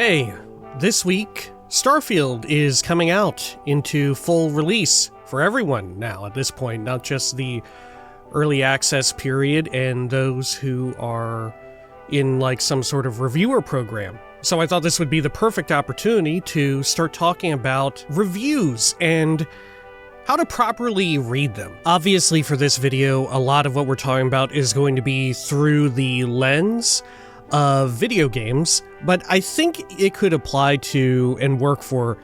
Hey, this week, Starfield is coming out into full release for everyone now at this point, not just the early access period and those who are in like some sort of reviewer program. So I thought this would be the perfect opportunity to start talking about reviews and how to properly read them. Obviously for this video, a lot of what we're talking about is going to be through the lens of video games, but I think it could apply to and work for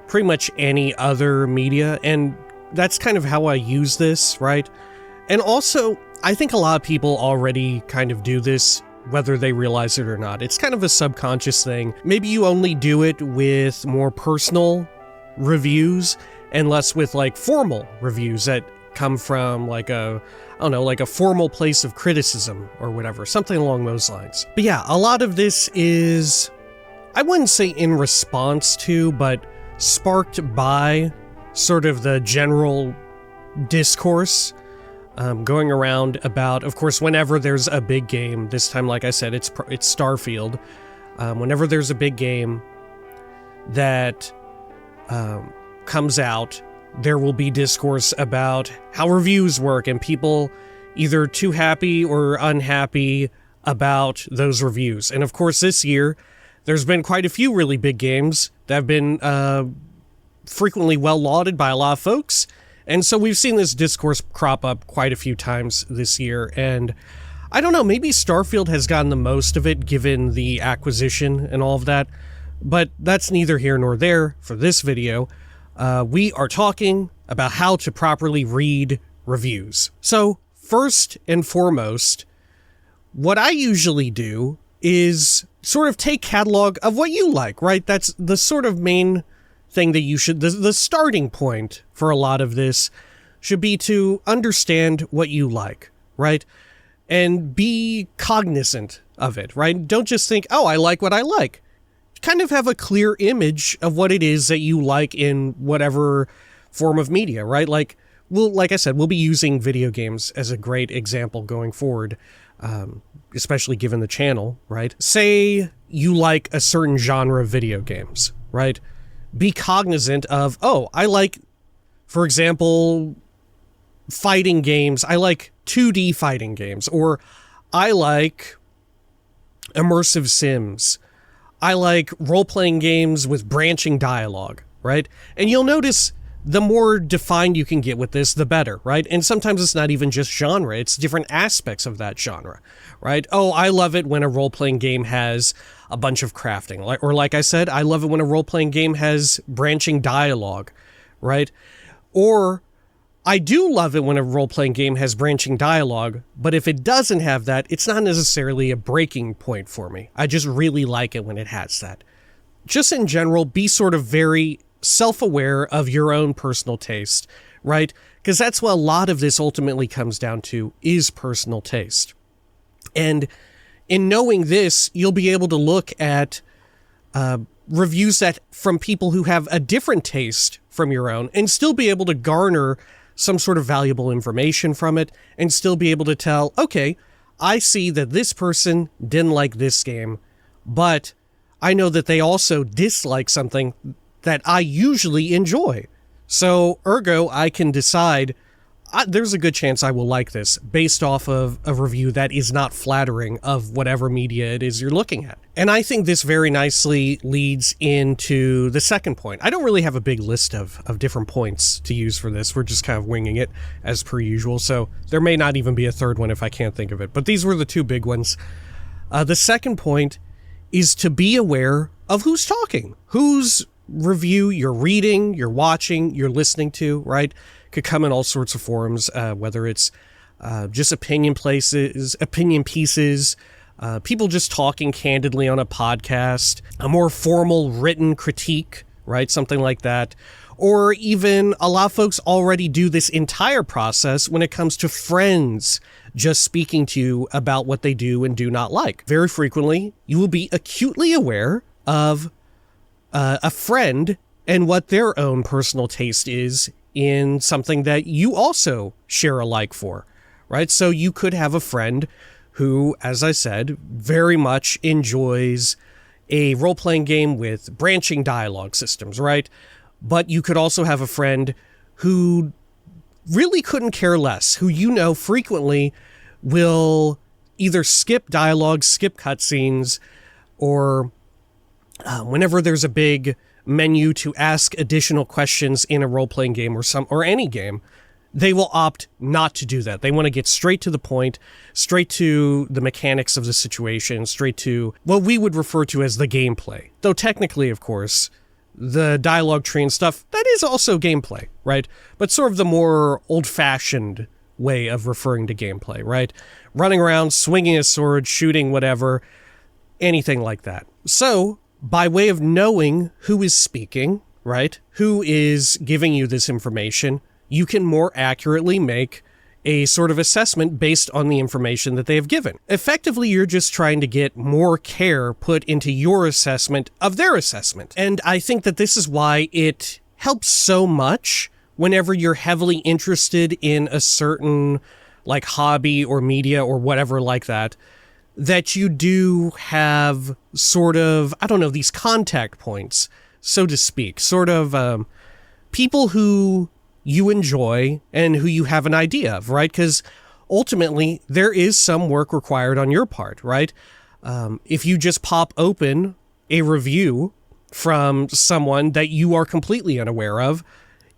pretty much any other media, and that's kind of how I use this, right? And also, I think a lot of people already kind of do this, whether they realize it or not. It's kind of a subconscious thing. Maybe you only do it with more personal reviews and less with like formal reviews that come from like a formal place of criticism or whatever, something along those lines. But yeah, a lot of this is, I wouldn't say in response to, but sparked by sort of the general discourse going around about, of course, whenever there's a big game, this time, like I said, it's Starfield. Whenever there's a big game that comes out, there will be discourse about how reviews work and people either too happy or unhappy about those reviews. And of course, this year, there's been quite a few really big games that have been frequently well lauded by a lot of folks. And so we've seen this discourse crop up quite a few times this year. And I don't know, maybe Starfield has gotten the most of it given the acquisition and all of that. But that's neither here nor there for this video. We are talking about how to properly read reviews. So first and foremost, what I usually do is sort of take catalog of what you like, right? That's the sort of main thing that you should, the starting point for a lot of this should be to understand what you like, right? And be cognizant of it, right? Don't just think, oh, I like what I like. Kind of have a clear image of what it is that you like in whatever form of media, right? Like I said, we'll be using video games as a great example going forward, especially given the channel, right? Say you like a certain genre of video games, right? Be cognizant of, oh, I like, for example, fighting games. I like 2D fighting games, or I like immersive sims. I like role-playing games with branching dialogue, right? And you'll notice the more defined you can get with this, the better, right? And sometimes it's not even just genre, it's different aspects of that genre, right? Oh, I love it when a role-playing game has a bunch of crafting. Or like I said, I love it when a role-playing game has branching dialogue, right? Or I do love it when a role-playing game has branching dialogue, but if it doesn't have that, it's not necessarily a breaking point for me. I just really like it when it has that. Just in general, be sort of very self-aware of your own personal taste, right? Because that's what a lot of this ultimately comes down to, is personal taste. And in knowing this, you'll be able to look at reviews that from people who have a different taste from your own and still be able to garner some sort of valuable information from it and still be able to tell, okay, I see that this person didn't like this game, but I know that they also dislike something that I usually enjoy. So ergo, I can decide there's a good chance I will like this based off of a review that is not flattering of whatever media it is you're looking at. And I think this very nicely leads into the second point. I don't really have a big list of different points to use for this. We're just kind of winging it as per usual. So there may not even be a third one if I can't think of it. But these were the two big ones. The second point is to be aware of who's talking, whose review you're reading, you're watching, you're listening to, right? Could come in all sorts of forms, whether it's just opinion pieces, people just talking candidly on a podcast, a more formal written critique, right? Something like that. Or even a lot of folks already do this entire process when it comes to friends just speaking to you about what they do and do not like. Very frequently, you will be acutely aware of a friend and what their own personal taste is in something that you also share a like for, right? So you could have a friend who, as I said, very much enjoys a role-playing game with branching dialogue systems, right? But you could also have a friend who really couldn't care less, who frequently will either skip dialogue, skip cutscenes, or whenever there's a big menu to ask additional questions in a role-playing game or any game, they will opt not to do that. They want to get straight to the point, straight to the mechanics of the situation, straight to what we would refer to as the gameplay. Though technically, of course, the dialogue tree and stuff, that is also gameplay, right? But sort of the more old-fashioned way of referring to gameplay, right? Running around, swinging a sword, shooting whatever, anything like that. So, by way of knowing who is speaking, right? Who is giving you this information, you can more accurately make a sort of assessment based on the information that they have given. Effectively, you're just trying to get more care put into your assessment of their assessment. And I think that this is why it helps so much whenever you're heavily interested in a certain like hobby or media or whatever like that, that you do have sort of, I don't know, these contact points, so to speak, sort of people who you enjoy and who you have an idea of, right? Because ultimately, there is some work required on your part, right? If you just pop open a review from someone that you are completely unaware of,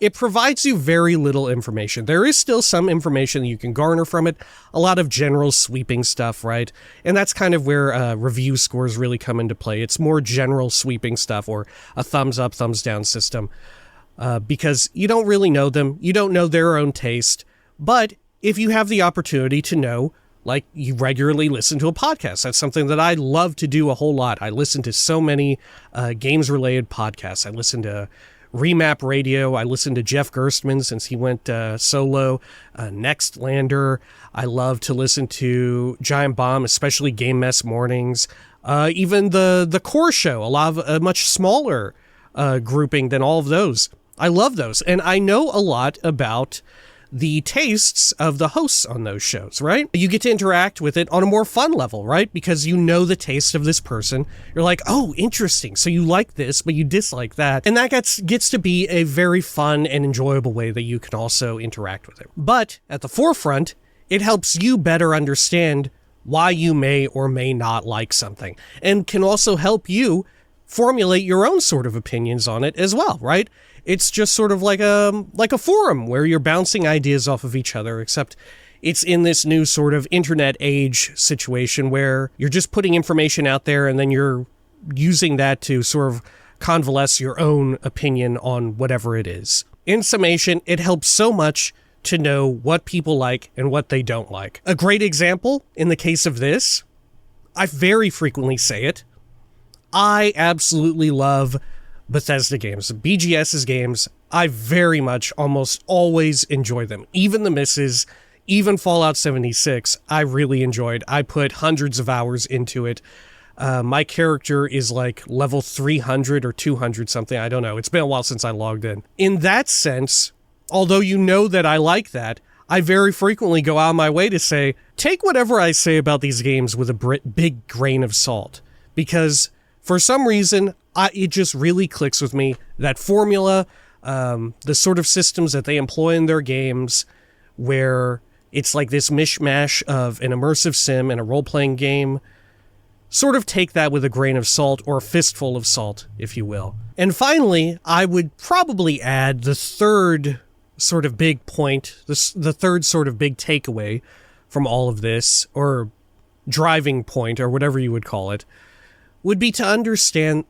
it provides you very little information. There is still some information that you can garner from it, a lot of general sweeping stuff, right? And that's kind of where review scores really come into play. It's more general sweeping stuff or a thumbs up, thumbs down system. Because you don't really know them, you don't know their own taste, but if you have the opportunity to know, like you regularly listen to a podcast, that's something that I love to do a whole lot. I listen to so many games-related podcasts. I listen to Remap Radio, I listen to Jeff Gerstmann since he went solo, Nextlander. I love to listen to Giant Bomb, especially Game Mess Mornings, even the Core Show, a much smaller grouping than all of those. I love those, and I know a lot about the tastes of the hosts on those shows, right? You get to interact with it on a more fun level, right? Because you know the taste of this person. You're like, oh, interesting. So you like this, but you dislike that. And that gets to be a very fun and enjoyable way that you can also interact with it. But at the forefront, it helps you better understand why you may or may not like something, and can also help you formulate your own sort of opinions on it as well, right? It's just sort of like a forum where you're bouncing ideas off of each other, except it's in this new sort of internet age situation where you're just putting information out there and then you're using that to sort of convalesce your own opinion on whatever it is. In summation, it helps so much to know what people like and what they don't like. A great example in the case of this, I very frequently say it, I absolutely love Bethesda games, BGS's games. I very much almost always enjoy them. Even the misses, even Fallout 76, I really enjoyed. I put hundreds of hours into it. My character is like level 300 or 200 something. I don't know. It's been a while since I logged in. In that sense, although you know that I like that, I very frequently go out of my way to say, take whatever I say about these games with a big grain of salt. Because for some reason, it just really clicks with me. That formula, the sort of systems that they employ in their games, where it's like this mishmash of an immersive sim and a role-playing game, sort of take that with a grain of salt, or a fistful of salt, if you will. And finally, I would probably add the third sort of big point, the third sort of big takeaway from all of this, or driving point, or whatever you would call it, would be to understand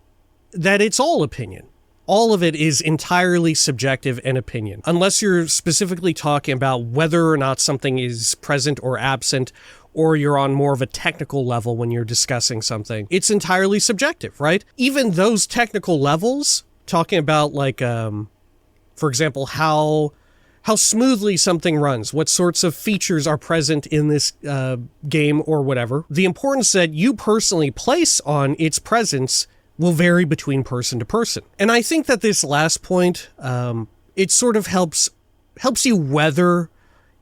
that it's all opinion. All of it is entirely subjective and opinion. Unless you're specifically talking about whether or not something is present or absent, or you're on more of a technical level when you're discussing something, it's entirely subjective, right? Even those technical levels, talking about like, for example, how smoothly something runs, what sorts of features are present in this game or whatever, the importance that you personally place on its presence will vary between person to person. And I think that this last point, it sort of helps you weather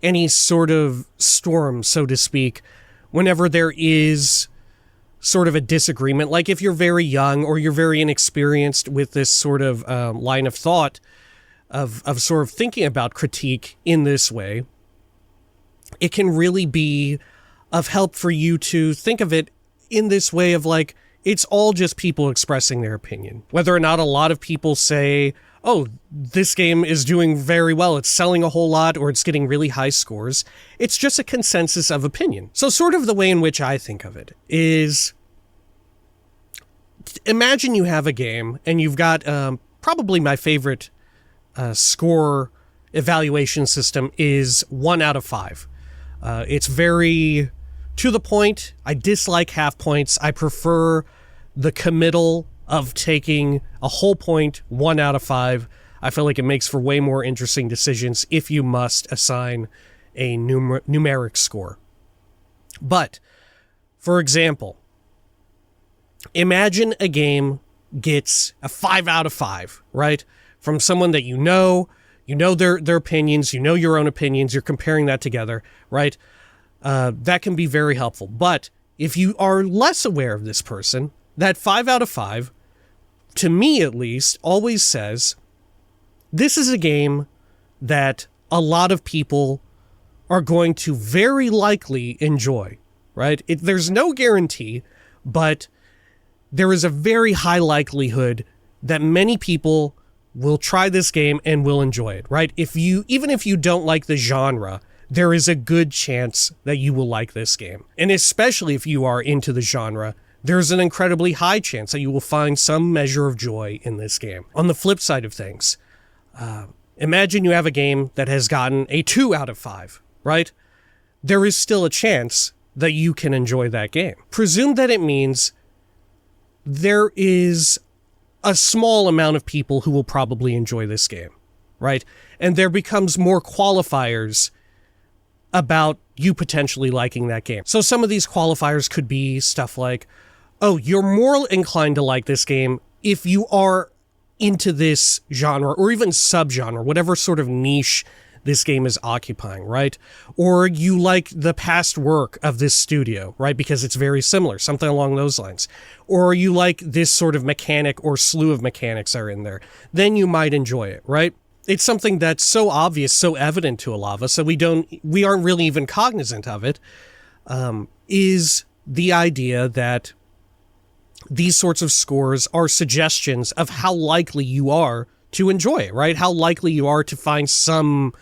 any sort of storm, so to speak, whenever there is sort of a disagreement, like if you're very young or you're very inexperienced with this sort of line of thought of sort of thinking about critique in this way, it can really be of help for you to think of it in this way of like, it's all just people expressing their opinion. Whether or not a lot of people say, oh, this game is doing very well, it's selling a whole lot, or it's getting really high scores, it's just a consensus of opinion. So sort of the way in which I think of it is, imagine you have a game and you've got probably my favorite score evaluation system is 1 out of 5. It's very to the point. I dislike half points. I prefer the committal of taking a whole point, 1 out of 5. I feel like it makes for way more interesting decisions if you must assign a numeric score. But, for example, imagine a game gets a 5 out of 5, right? From someone that you know their opinions, you know your own opinions, you're comparing that together, right? That can be very helpful. But if you are less aware of this person, that 5 out of 5, to me at least, always says, this is a game that a lot of people are going to very likely enjoy, right? There's no guarantee, but there is a very high likelihood that many people will try this game and will enjoy it, right? Even if you don't like the genre, there is a good chance that you will like this game. And especially if you are into the genre, there's an incredibly high chance that you will find some measure of joy in this game. On the flip side of things, imagine you have a game that has gotten a 2 out of 5, right? There is still a chance that you can enjoy that game. Presume that it means there is a small amount of people who will probably enjoy this game, right? And there becomes more qualifiers about you potentially liking that game. So some of these qualifiers could be stuff like, oh, you're more inclined to like this game if you are into this genre or even subgenre, whatever sort of niche this game is occupying, right? Or you like the past work of this studio, right? Because it's very similar, something along those lines. Or you like this sort of mechanic or slew of mechanics are in there. Then you might enjoy it, right? It's something that's so obvious, so evident to a lot of us, so we aren't really even cognizant of it, is the idea that these sorts of scores are suggestions of how likely you are to enjoy it, right? How likely you are to find some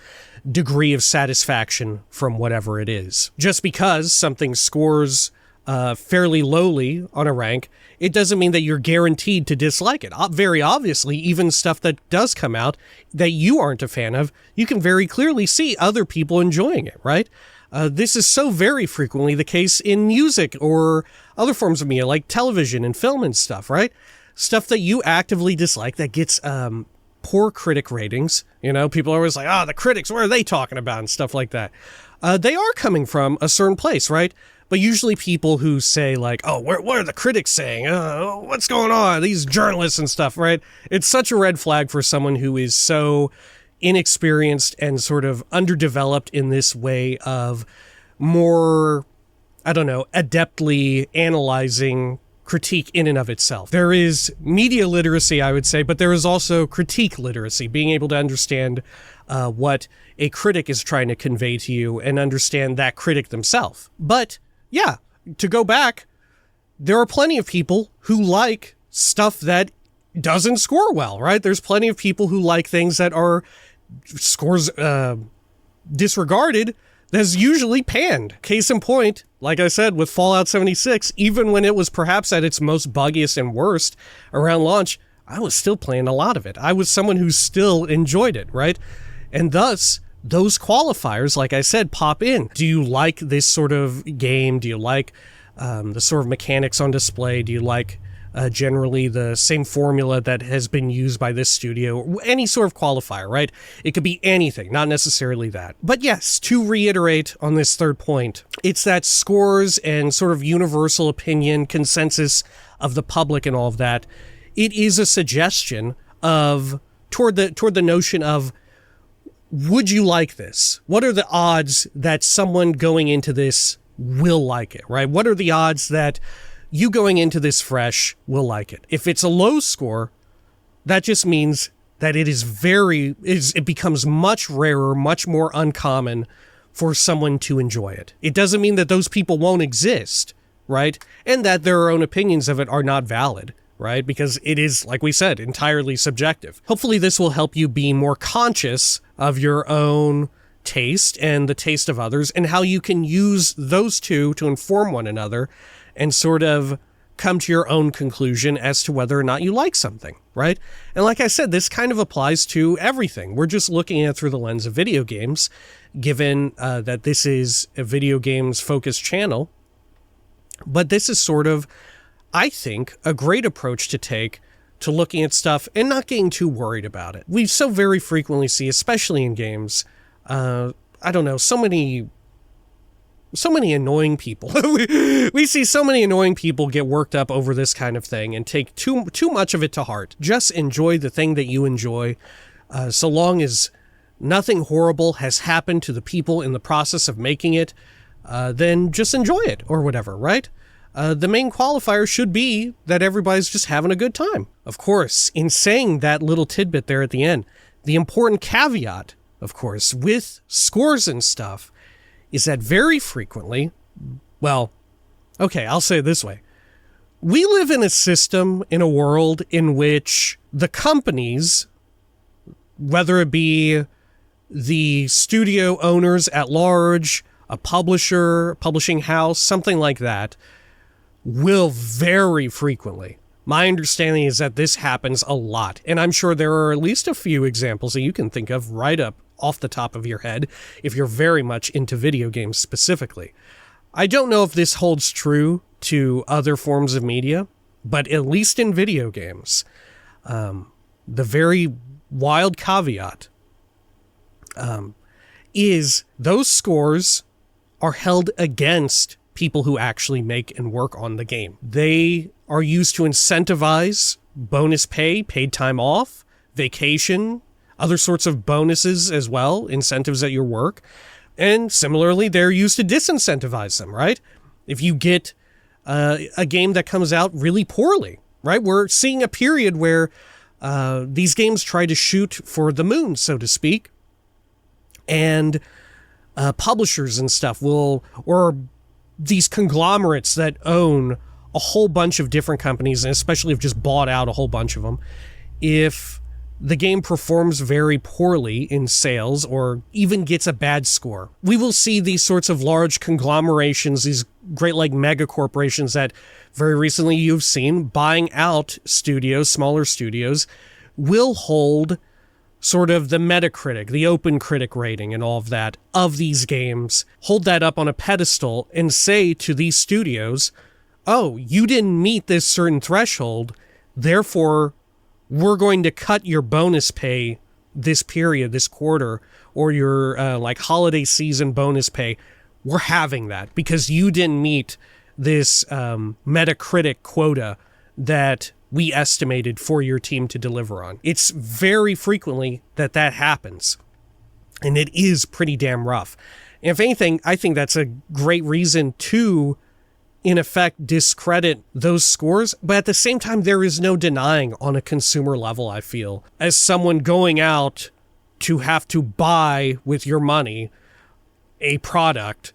degree of satisfaction from whatever it is. Just because something scores fairly lowly on a rank, it doesn't mean that you're guaranteed to dislike it. Very obviously, even stuff that does come out that you aren't a fan of, you can very clearly see other people enjoying it, right? This is so very frequently the case in music or other forms of media like television and film and stuff, right? Stuff that you actively dislike that gets poor critic ratings. You know, people are always like, the critics, what are they talking about and stuff like that. They are coming from a certain place, right? But usually people who say like, what are the critics saying? What's going on? These journalists and stuff, right? It's such a red flag for someone who is so inexperienced and sort of underdeveloped in this way of more, adeptly analyzing critique in and of itself. There is media literacy, I would say, but there is also critique literacy, being able to understand what a critic is trying to convey to you and understand that critic themselves. But yeah, to go back, there are plenty of people who like stuff that doesn't score well, right? There's plenty of people who like things that are scores disregarded, that's usually panned. Case in point, like I said, with Fallout 76, even when it was perhaps at its most buggiest and worst around launch, I was still playing a lot of it. I was someone who still enjoyed it, right? And thus, those qualifiers, like I said, pop in. Do you like this sort of game? Do you like the sort of mechanics on display? Do you like generally the same formula that has been used by this studio? Any sort of qualifier, right? It could be anything, not necessarily that. But yes, to reiterate on this third point, it's that scores and sort of universal opinion, consensus of the public and all of that, it is a suggestion of toward the notion of, would you like this? What are the odds that someone going into this will like it, right? What are the odds that you going into this fresh will like it. If it's a low score, that just means that it becomes much rarer, much more uncommon for someone to enjoy it. It doesn't mean that those people won't exist, right? And that their own opinions of it are not valid, right? Because it is, like we said, entirely subjective. Hopefully this will help you be more conscious of your own taste and the taste of others, and how you can use those two to inform one another and sort of come to your own conclusion as to whether or not you like something, right? And like I said, this kind of applies to everything. We're just looking at it through the lens of video games, given that this is a video games focused channel. But this is sort of, I think, a great approach to take to looking at stuff and not getting too worried about it. We so very frequently see, especially in games, I don't know, so many annoying people. we see so many annoying people get worked up over this kind of thing and take too much of it to heart. Just enjoy the thing that you enjoy, so long as nothing horrible has happened to the people in the process of making it, then just enjoy it or whatever, right? The main qualifier should be that everybody's just having a good time. Of course, in saying that little tidbit there at the end, the important caveat, of course, with scores and stuff, is that very frequently, well, okay, I'll say it this way. We live in a system, in a world in which the companies, whether it be the studio owners at large, a publisher, publishing house, something like that, will very frequently. My understanding is that this happens a lot, and I'm sure there are at least a few examples that you can think of right up off the top of your head if you're very much into video games specifically. I don't know if this holds true to other forms of media, but at least in video games, the very wild caveat is those scores are held against people who actually make and work on the game. They are used to incentivize bonus pay, paid time off, vacation, other sorts of bonuses as well, incentives at your work. And similarly, they're used to disincentivize them, right? If you get a game that comes out really poorly, right? We're seeing a period where these games try to shoot for the moon, so to speak. And publishers and stuff or these conglomerates that own a whole bunch of different companies, and especially have just bought out a whole bunch of them, if the game performs very poorly in sales or even gets a bad score, we will see these sorts of large conglomerations, these great like mega corporations that very recently you've seen buying out studios, smaller studios, will hold sort of the Metacritic, the open critic rating and all of that of these games, hold that up on a pedestal and say to these studios, oh, you didn't meet this certain threshold, therefore we're going to cut your bonus pay this period, this quarter, or your like holiday season bonus pay. We're having that because you didn't meet this Metacritic quota that we estimated for your team to deliver on. It's very frequently that happens, and it is pretty damn rough. And if anything, I think that's a great reason to, in effect, discredit those scores. But at the same time, there is no denying on a consumer level, I feel, as someone going out to have to buy with your money a product,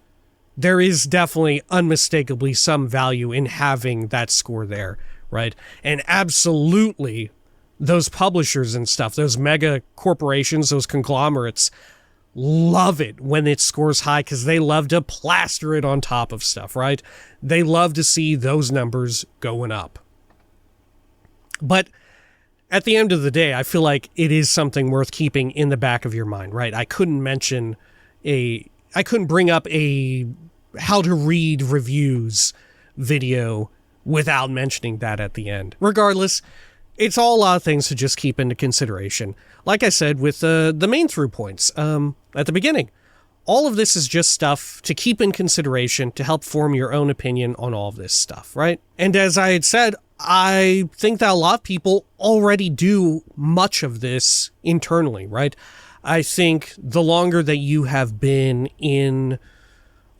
there is definitely unmistakably some value in having that score there, right? And absolutely, those publishers and stuff, those mega corporations, those conglomerates, love it when it scores high because they love to plaster it on top of stuff, right? They love to see those numbers going up. But at the end of the day, I feel like it is something worth keeping in the back of your mind, right? I couldn't bring up a how to read reviews video without mentioning that at the end. Regardless, it's all a lot of things to just keep into consideration. Like I said, with the main through points at the beginning, all of this is just stuff to keep in consideration to help form your own opinion on all of this stuff, right? And as I had said, I think that a lot of people already do much of this internally, right? I think the longer that you have been in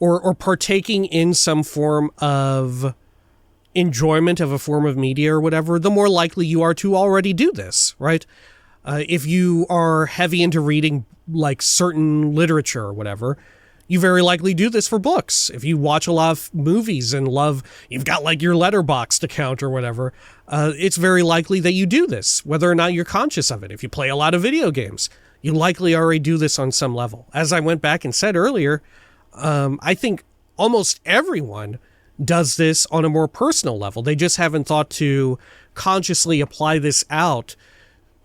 or partaking in some form of enjoyment of a form of media or whatever, the more likely you are to already do this, right? If you are heavy into reading like certain literature or whatever, you very likely do this for books. If you watch a lot of movies and you've got like your Letterboxd account or whatever, it's very likely that you do this, whether or not you're conscious of it. If you play a lot of video games, you likely already do this on some level. As I went back and said earlier, I think almost everyone does this on a more personal level. They just haven't thought to consciously apply this out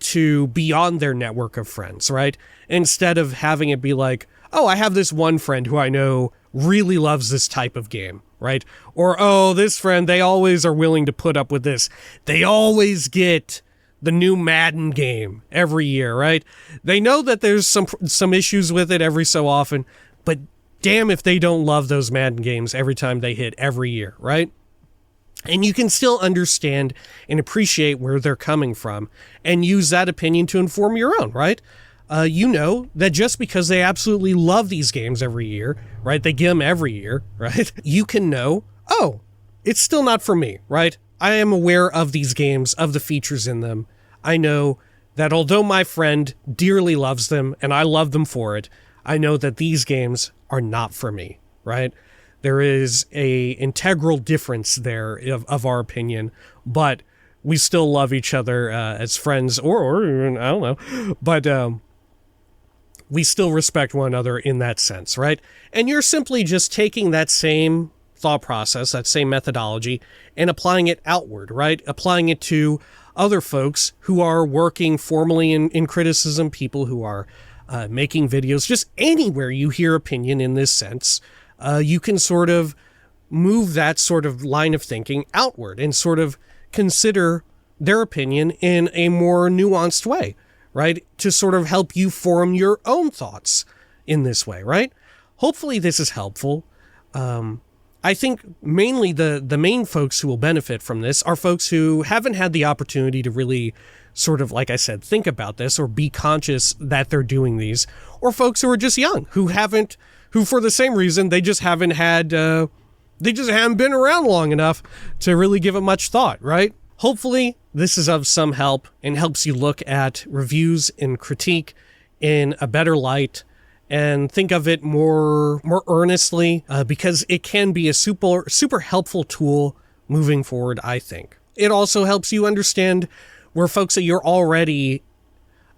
to beyond their network of friends, right? Instead of having it be like, oh, I have this one friend who I know really loves this type of game, right? Or, oh, this friend, they always are willing to put up with this. They always get the new Madden game every year, right? They know that there's some issues with it every so often, but damn if they don't love those Madden games every time they hit every year, right? And you can still understand and appreciate where they're coming from and use that opinion to inform your own, right? You know that just because they absolutely love these games every year, right? They get them every year, right? You can know, oh, it's still not for me, right? I am aware of these games, of the features in them. I know that although my friend dearly loves them and I love them for it, I know that these games are not for me, right? There is a integral difference there of our opinion, but we still love each other as friends, or I don't know, but we still respect one another in that sense, right? And you're simply just taking that same thought process, that same methodology, and applying it outward, right? Applying it to other folks who are working formally in criticism, people who are making videos, just anywhere you hear opinion in this sense. You can sort of move that sort of line of thinking outward and sort of consider their opinion in a more nuanced way, right? To sort of help you form your own thoughts in this way, right? Hopefully this is helpful. I think mainly the main folks who will benefit from this are folks who haven't had the opportunity to really sort of, like I said, think about this or be conscious that they're doing these, or folks who are just young, who for the same reason, they just haven't been around long enough to really give it much thought, right? Hopefully this is of some help and helps you look at reviews and critique in a better light and think of it more earnestly, because it can be a super helpful tool moving forward, I think. It also helps you understand where folks that you're already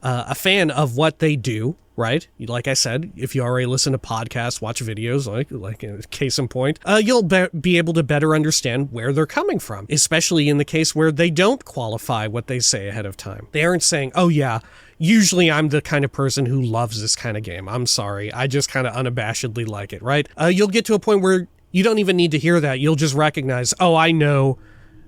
a fan of what they do, right? Like I said, if you already listen to podcasts, watch videos, like in case in point, you'll be able to better understand where they're coming from, especially in the case where they don't qualify what they say ahead of time. They aren't saying, oh yeah, usually I'm the kind of person who loves this kind of game. I'm sorry, I just kind of unabashedly like it, right? You'll get to a point where you don't even need to hear that. You'll just recognize, oh, I know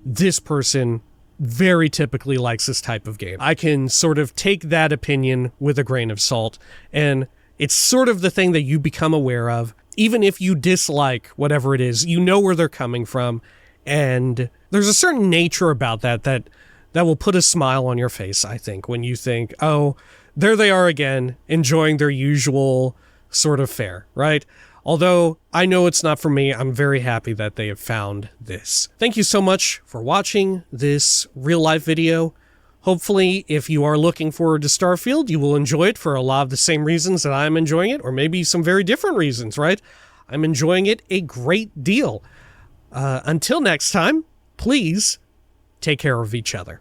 this person very typically likes this type of game. I can sort of take that opinion with a grain of salt, and it's sort of the thing that you become aware of. Even if you dislike whatever it is, you know where they're coming from, and there's a certain nature about that will put a smile on your face, I think, when you think, oh, there they are again, enjoying their usual sort of fare, right? Although I know it's not for me, I'm very happy that they have found this. Thank you so much for watching this real-life video. Hopefully, if you are looking forward to Starfield, you will enjoy it for a lot of the same reasons that I'm enjoying it, or maybe some very different reasons, right? I'm enjoying it a great deal. Until next time, please take care of each other.